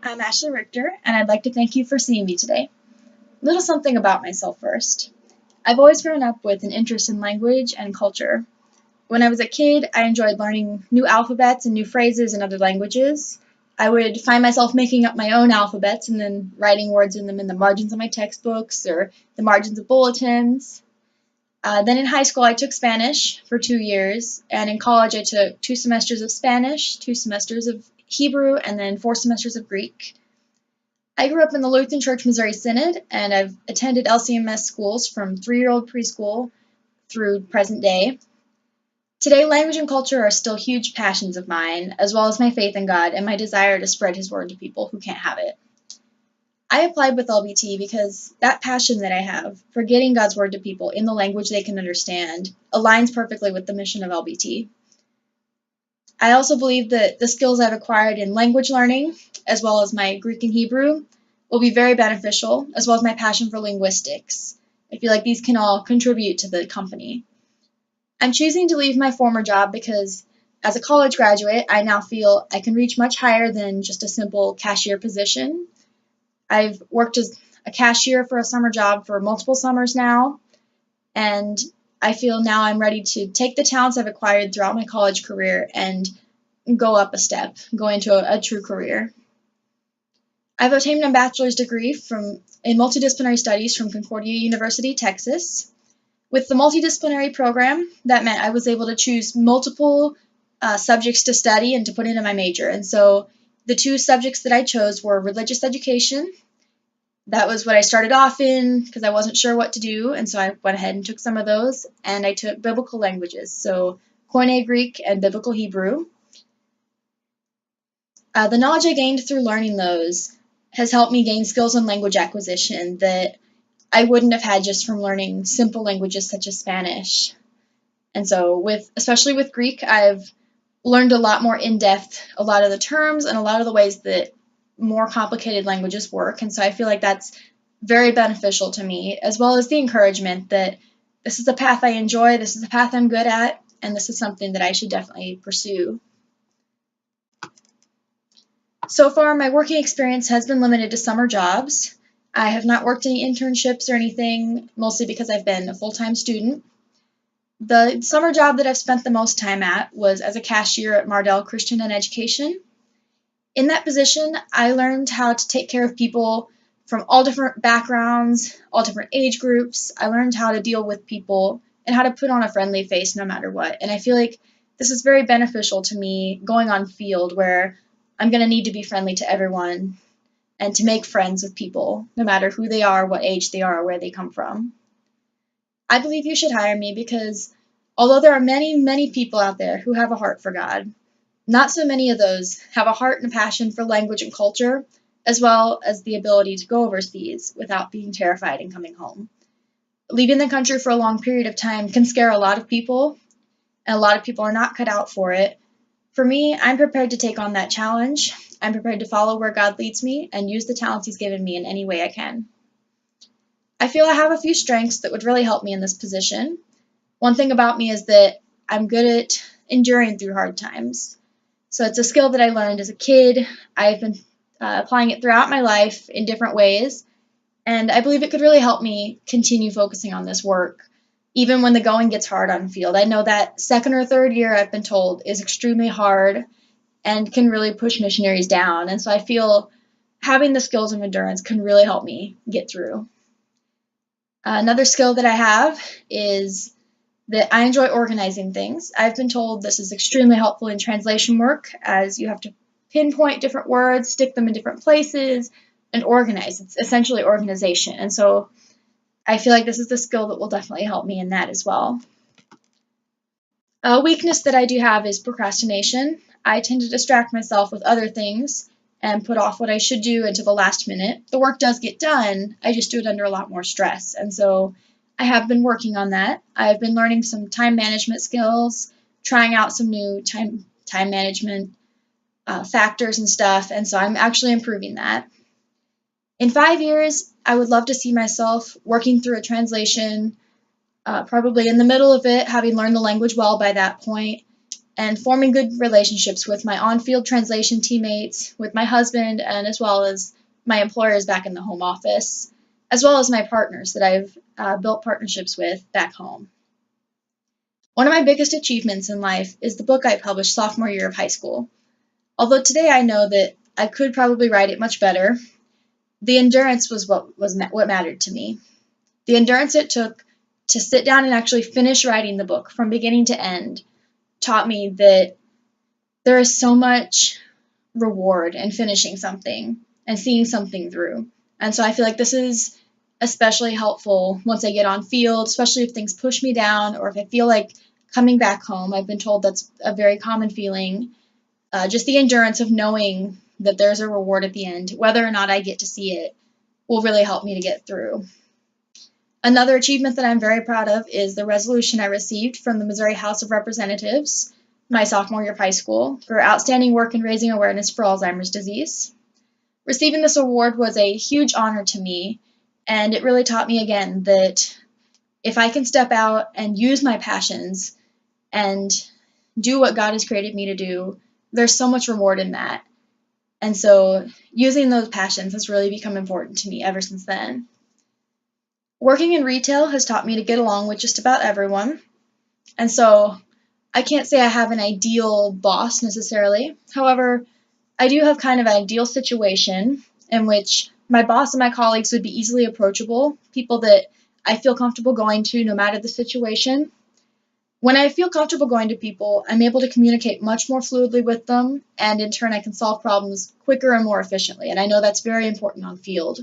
I'm Ashley Richter, and I'd like to thank you for seeing me today. A little something about myself first. I've always grown up with an interest in language and culture. When I was a kid, I enjoyed learning new alphabets and new phrases in other languages. I would find myself making up my own alphabets and then writing words in them in the margins of my textbooks or the margins of bulletins. Then in high school, I took Spanish for 2 years, and in college, I took 2 semesters of Spanish, 2 semesters of Hebrew, and then 4 semesters of Greek. I grew up in the Lutheran Church Missouri Synod, and I've attended LCMS schools from 3-year-old preschool through present day. Today, language and culture are still huge passions of mine, as well as my faith in God and my desire to spread His word to people who can't have it. I applied with LBT because that passion that I have for getting God's word to people in the language they can understand aligns perfectly with the mission of LBT. I also believe that the skills I've acquired in language learning, as well as my Greek and Hebrew, will be very beneficial, as well as my passion for linguistics. I feel like these can all contribute to the company. I'm choosing to leave my former job because as a college graduate, I now feel I can reach much higher than just a simple cashier position. I've worked as a cashier for a summer job for multiple summers now, and I feel now I'm ready to take the talents I've acquired throughout my college career and go up a step, go into a true career. I've obtained a bachelor's degree in multidisciplinary studies from Concordia University, Texas. With the multidisciplinary program, that meant I was able to choose multiple subjects to study and to put into my major. And so the 2 subjects that I chose were religious education. That was what I started off in because I wasn't sure what to do, and so I went ahead and took some of those, and I took biblical languages, so Koine Greek and biblical Hebrew. The knowledge I gained through learning those has helped me gain skills in language acquisition that I wouldn't have had just from learning simple languages such as Spanish. And so especially with Greek, I've learned a lot more in-depth, a lot of the terms and a lot of the ways that more complicated languages work. And so I feel like that's very beneficial to me, as well as the encouragement that this is a path I enjoy, this is a path I'm good at, and this is something that I should definitely pursue. So far, my working experience has been limited to summer jobs. I have not worked any internships or anything, mostly because I've been a full-time student. The summer job that I've spent the most time at was as a cashier at Mardell Christian and Education. In that position, I learned how to take care of people from all different backgrounds, all different age groups. I learned how to deal with people and how to put on a friendly face no matter what. And I feel like this is very beneficial to me going on field where I'm going to need to be friendly to everyone and to make friends with people, no matter who they are, what age they are, or where they come from. I believe you should hire me because although there are many, many people out there who have a heart for God, not so many of those have a heart and a passion for language and culture, as well as the ability to go overseas without being terrified and coming home. Leaving the country for a long period of time can scare a lot of people, and a lot of people are not cut out for it. For me, I'm prepared to take on that challenge. I'm prepared to follow where God leads me and use the talents He's given me in any way I can. I feel I have a few strengths that would really help me in this position. One thing about me is that I'm good at enduring through hard times. So it's a skill that I learned as a kid. I've been applying it throughout my life in different ways, and I believe it could really help me continue focusing on this work, even when the going gets hard on field. I know that 2nd or 3rd year, I've been told, is extremely hard and can really push missionaries down, and so I feel having the skills of endurance can really help me get through. Another skill that I have is that I enjoy organizing things. I've been told this is extremely helpful in translation work, as you have to pinpoint different words, stick them in different places, and organize. It's essentially organization. And so I feel like this is the skill that will definitely help me in that as well. A weakness that I do have is procrastination. I tend to distract myself with other things and put off what I should do until the last minute. The work does get done, I just do it under a lot more stress. And so I have been working on that. I've been learning some time management skills, trying out some new time management factors and stuff, and so I'm actually improving that. In 5 years, I would love to see myself working through a translation, probably in the middle of it, having learned the language well by that point, and forming good relationships with my on-field translation teammates, with my husband, and as well as my employers back in the home office, as well as my partners that I've built partnerships with back home. One of my biggest achievements in life is the book I published sophomore year of high school. Although today I know that I could probably write it much better, the endurance was what mattered to me. The endurance it took to sit down and actually finish writing the book from beginning to end taught me that there is so much reward in finishing something and seeing something through. And so I feel like this is especially helpful once I get on field, especially if things push me down or if I feel like coming back home. I've been told that's a very common feeling. Just the endurance of knowing that there's a reward at the end, whether or not I get to see it, will really help me to get through. Another achievement that I'm very proud of is the resolution I received from the Missouri House of Representatives my sophomore year of high school for outstanding work in raising awareness for Alzheimer's disease. Receiving this award was a huge honor to me, and it really taught me again that if I can step out and use my passions and do what God has created me to do, there's so much reward in that. And so using those passions has really become important to me ever since then. Working in retail has taught me to get along with just about everyone. And so I can't say I have an ideal boss necessarily. However, I do have kind of an ideal situation in which my boss and my colleagues would be easily approachable, people that I feel comfortable going to no matter the situation. When I feel comfortable going to people, I'm able to communicate much more fluidly with them, and in turn I can solve problems quicker and more efficiently, and I know that's very important on field.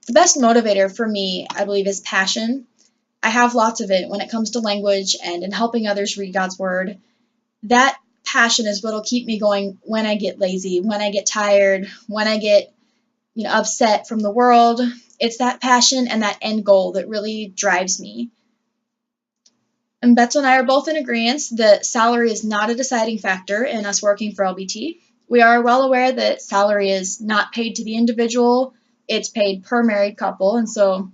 The best motivator for me, I believe, is passion. I have lots of it when it comes to language and in helping others read God's Word. That passion is what will keep me going when I get lazy, when I get tired, when I get upset from the world. It's that passion and that end goal that really drives me. And Betzel and I are both in agreement that salary is not a deciding factor in us working for LBT. We are well aware that salary is not paid to the individual, it's paid per married couple, and so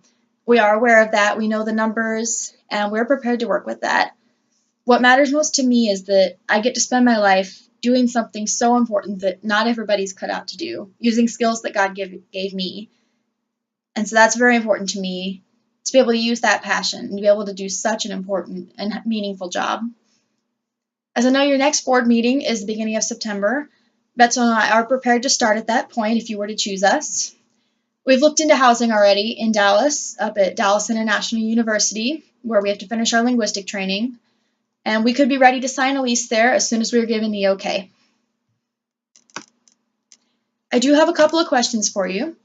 we are aware of that. We know the numbers, and we're prepared to work with that. What matters most to me is that I get to spend my life doing something so important that not everybody's cut out to do, using skills that God gave me. And so that's very important to me, to be able to use that passion and to be able to do such an important and meaningful job. As I know your next board meeting is the beginning of September, Betzel and I are prepared to start at that point if you were to choose us. We've looked into housing already in Dallas, up at Dallas International University, where we have to finish our linguistic training, and we could be ready to sign a lease there as soon as we are given the okay. I do have a couple of questions for you.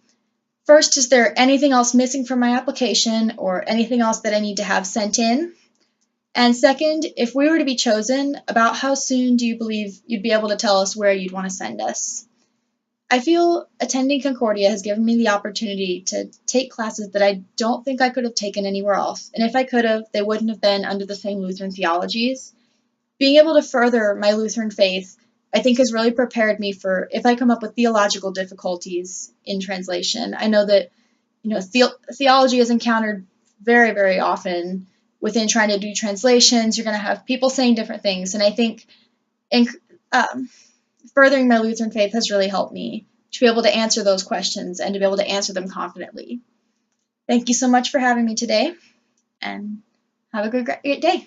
First, is there anything else missing from my application or anything else that I need to have sent in? And second, if we were to be chosen, about how soon do you believe you'd be able to tell us where you'd want to send us? I feel attending Concordia has given me the opportunity to take classes that I don't think I could have taken anywhere else, and if I could have, they wouldn't have been under the same Lutheran theologies. Being able to further my Lutheran faith, I think, has really prepared me for if I come up with theological difficulties in translation. I know that theology is encountered very, very often within trying to do translations. You're going to have people saying different things, and I think furthering my Lutheran faith has really helped me to be able to answer those questions and to be able to answer them confidently. Thank you so much for having me today, and have a great day.